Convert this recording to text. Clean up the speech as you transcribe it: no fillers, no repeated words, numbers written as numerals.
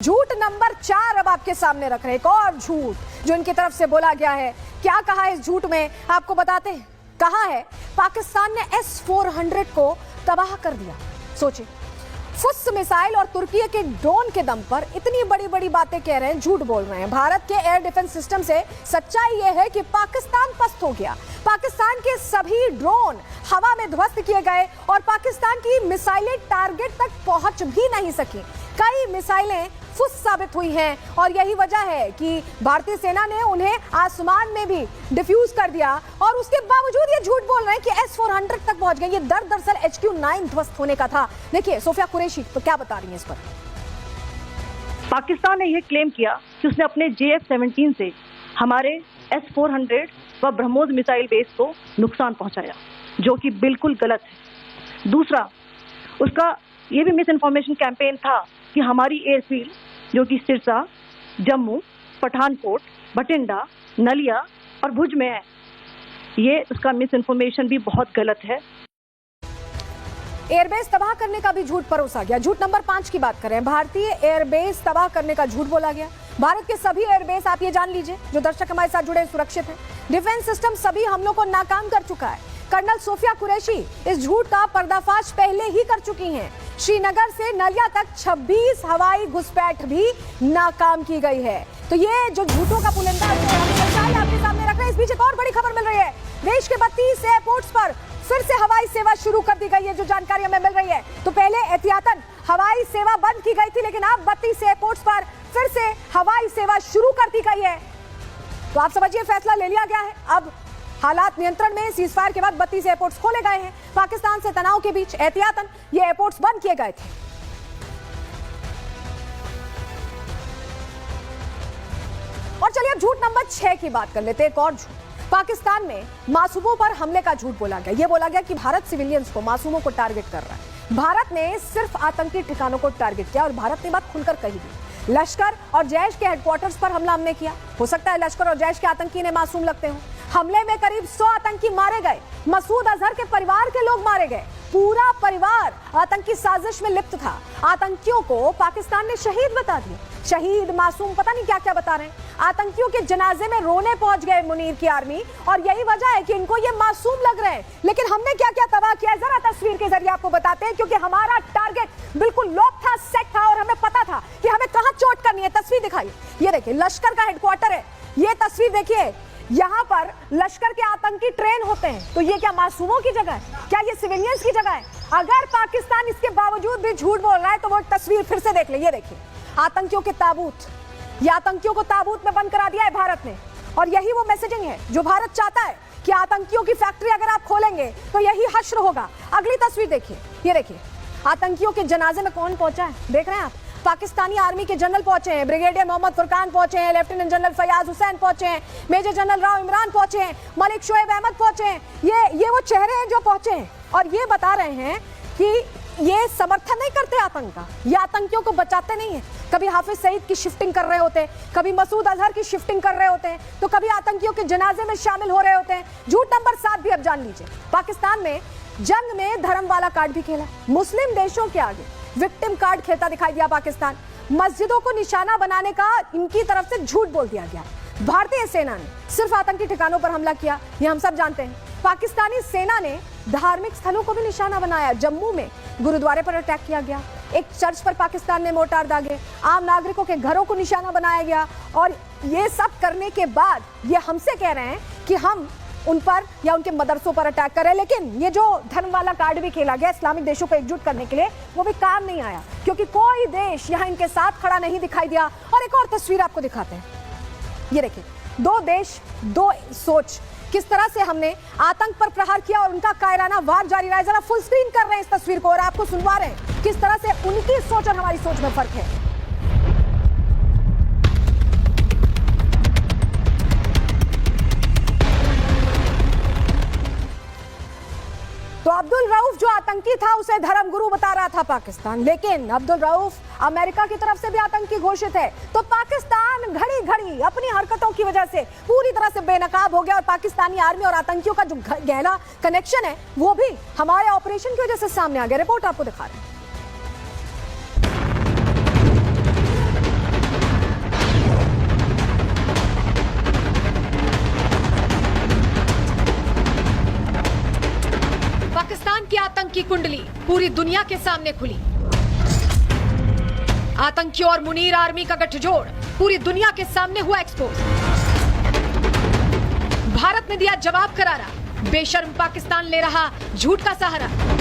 झूठ नंबर 4 अब आपके सामने रख रहे हैं। एक और झूठ जो इनकी तरफ से बोला गया है। क्या कहा है इस झूठ में आपको बताते हैं। कहा है पाकिस्तान ने S-400 को तबाह कर दिया। सोचिए, फुस मिसाइल और तुर्की के ड्रोन के दम पर इतनी बड़ी बड़ी बातें कह रहे हैं, झूठ बोल रहे हैं। भारत के एयर डिफेंस सिस्टम से सच्चाई यह है कि पाकिस्तान पस्त हो गया। पाकिस्तान के सभी ड्रोन हवा में ध्वस्त किए गए और पाकिस्तान की मिसाइलें टारगेट तक पहुंच भी नहीं सकी। कई मिसाइलें फुस साबित हुई हैं और यही वजह है कि भारतीय सेना ने उन्हें आसमान में भी डिफ्यूज कर दिया और उसके बावजूद ये झूठ बोल रहे हैं कि S-400 तक पहुंच गए। ये दरअसल HQ-9 ध्वस्त होने का था। देखिए सोफिया कुरैशी तो क्या बता रही हैं इस पर। पाकिस्तान ने यह क्लेम किया कि उसने अपने JF-17 से हमारे S-400 व ब्रह्मोस मिसाइल बेस को नुकसान पहुंचाया, जो कि बिल्कुल गलत है। दूसरा, उसका ये भी मिस इन्फॉर्मेशन कैंपेन था कि हमारी एयरफील्ड जो कि सिरसा, जम्मू, पठानकोट, बठिंडा, नलिया और भुज में है। ये उसका मिस इन्फॉर्मेशन भी बहुत गलत है। एयरबेस तबाह करने का भी झूठ परोसा गया। झूठ नंबर 5 की बात करें। भारतीय एयरबेस तबाह करने का झूठ बोला गया। भारत के सभी एयरबेस, आप ये जान लीजिए, जो दर्शक हमारे साथ जुड़े सुरक्षित हैं। डिफेंस सिस्टम सभी हमलों को नाकाम कर चुका है। कर्नल सोफिया कुरैशी इस झूठ का पर्दाफाश पहले ही कर चुकी हैं। श्रीनगर से नलिया तक 26 हवाई घुसपैठ भी नाकाम की गई है। तो ये जो झूठों का पुलिंदा आपके सामने रख रहे हैं। इस बीच एक और बड़ी खबर मिल रही है। देश के 32 एयरपोर्ट्स पर फिर से हवाई सेवा शुरू कर दी गई है, जो जानकारी हमें मिल रही है। तो पहले एहतियातन हवाई सेवा बंद की गई थी, लेकिन अब 32 एयरपोर्ट्स पर फिर से हवाई सेवा शुरू कर दी गई है। तो आप समझिए फैसला ले लिया गया है। अब हालात नियंत्रण में। सीजफायर के बाद 32 एयरपोर्ट्स खोले गए हैं। पाकिस्तान से तनाव के बीच एहतियातन ये एयरपोर्ट्स बंद किए गए थे। और चलिए अब झूठ नंबर 6 की बात कर लेते हैं। एक और झूठ। पाकिस्तान में मासूमों पर हमले का झूठ बोला गया। यह बोला गया कि भारत सिविलियंस को, मासूमों को टारगेट कर रहा है। भारत ने सिर्फ आतंकी ठिकानों को टारगेट किया और भारत ने बात खुलकर कही दी। लश्कर और जैश के हेडक्वार्टर्स पर हमला हमने किया। हो सकता है लश्कर और जैश के आतंकी ने मासूम लगते हो। हमले में करीब 100 आतंकी मारे गए। मसूद अजहर के परिवार के लोग मारे गए। पूरा परिवार आतंकी साजिश में लिप्त था। आतंकियों को पाकिस्तान ने शहीद बता दिया। शहीद, मासूम, पता नहीं क्या क्या बता रहे हैं। आतंकियों के जनाजे में रोने पहुंच गए मुनीर की आर्मी और यही वजह है कि इनको ये मासूम लग रहे हैं। लेकिन हमने क्या क्या तबाह किया, जरा तस्वीर के जरिए आपको बताते हैं, क्योंकि हमारा टारगेट बिल्कुल लॉक था, सेट था और हमें पता था कि हमें कहां चोट करनी है। तस्वीर दिखाइए। ये देखिए लश्कर का हेडक्वार्टर है। ये तस्वीर देखिए, यहाँ पर लश्कर के आतंकी ट्रेन होते हैं। तो ये क्या मासूमों की जगह है? क्या ये सिविलियंस की जगह है? अगर पाकिस्तान इसके बावजूद भी झूठ बोल रहा है तो वो तस्वीर फिर से देख ले। ये देखिए आतंकियों के ताबूत। ये आतंकियों को ताबूत में बंद करा दिया है भारत ने। और यही वो मैसेजिंग है जो भारत चाहता है कि आतंकियों की फैक्ट्री अगर आप खोलेंगे तो यही हश्र होगा। अगली तस्वीर देखिए। ये देखिए आतंकियों के जनाजे में कौन पहुंचा है, देख रहे हैं आप। पाकिस्तानी आर्मी के जनरल पहुंचे हैं। ब्रिगेडियर मोहम्मद फुरकान पहुंचे हैं। लेफ्टिनेंट जनरल फयाज हुसैन पहुंचे हैं। मेजर जनरल राव इमरान पहुंचे हैं। मलिक शोएब अहमद पहुंचे हैं। ये वो चेहरे हैं जो पहुंचे हैं और ये बता रहे हैं कि ये समर्थन नहीं करते आतंक का, ये आतंकियों को बचाते नहीं है। कभी हाफिज सईद की शिफ्टिंग कर रहे होते हैं, कभी मसूद अजहर की शिफ्टिंग कर रहे होते हैं, तो कभी आतंकियों के जनाजे में शामिल हो रहे होते हैं। झूठ नंबर 7 भी अब जान लीजिए। पाकिस्तान में जंग में धर्म वाला कार्ड भी खेला। मुस्लिम देशों के आगे विक्टिम कार्ड खेलता दिखाई दिया पाकिस्तान। मस्जिदों को निशाना बनाने का इनकी तरफ से झूठ बोल दिया गया। भारतीय सेना ने सिर्फ आतंकी ठिकानों पर हमला किया, ये हम सब जानते हैं। पाकिस्तानी सेना ने धार्मिक स्थलों को भी निशाना बनाया। जम्मू में गुरुद्वारे पर अटैक किया गया। एक चर्च पर पाकिस्तान ने मोर्टार दागे। आम नागरिकों के घरों को निशाना बनाया गया। और ये सब करने के बाद ये हमसे कह रहे हैं कि हम उन पर या उनके मदरसों पर अटैक करें। लेकिन ये जो धर्म वाला कार्ड भी खेला गया इस्लामिक देशों को एकजुट करने के लिए, वो भी काम नहीं आया, क्योंकि कोई देश यहाँ इनके साथ खड़ा नहीं दिखाई दिया। और एक और तस्वीर आपको दिखाते हैं। ये देखिए, 2 देश 2 सोच। किस तरह से हमने आतंक पर प्रहार किया और उनका कायराना वार जारी रहा है। जरा फुल स्क्रीन कर रहे हैं इस तस्वीर को और आपको सुनवा रहे हैं किस तरह से उनकी सोच और हमारी सोच में फर्क है। तो अब्दुल रऊफ जो आतंकी था उसे धर्मगुरु बता रहा था पाकिस्तान, लेकिन अब्दुल रऊफ अमेरिका की तरफ से भी आतंकी घोषित है। तो पाकिस्तान घड़ी घड़ी अपनी हरकतों की वजह से पूरी तरह से बेनकाब हो गया और पाकिस्तानी आर्मी और आतंकियों का जो गहरा कनेक्शन है वो भी हमारे ऑपरेशन की वजह से सामने आ गया। रिपोर्ट आपको दिखा रहे हैं। की कुंडली पूरी दुनिया के सामने खुली। आतंकियों और मुनीर आर्मी का गठजोड़ पूरी दुनिया के सामने हुआ एक्सपोज। भारत ने दिया जवाब करारा, बेशर्म पाकिस्तान ले रहा झूठ का सहारा।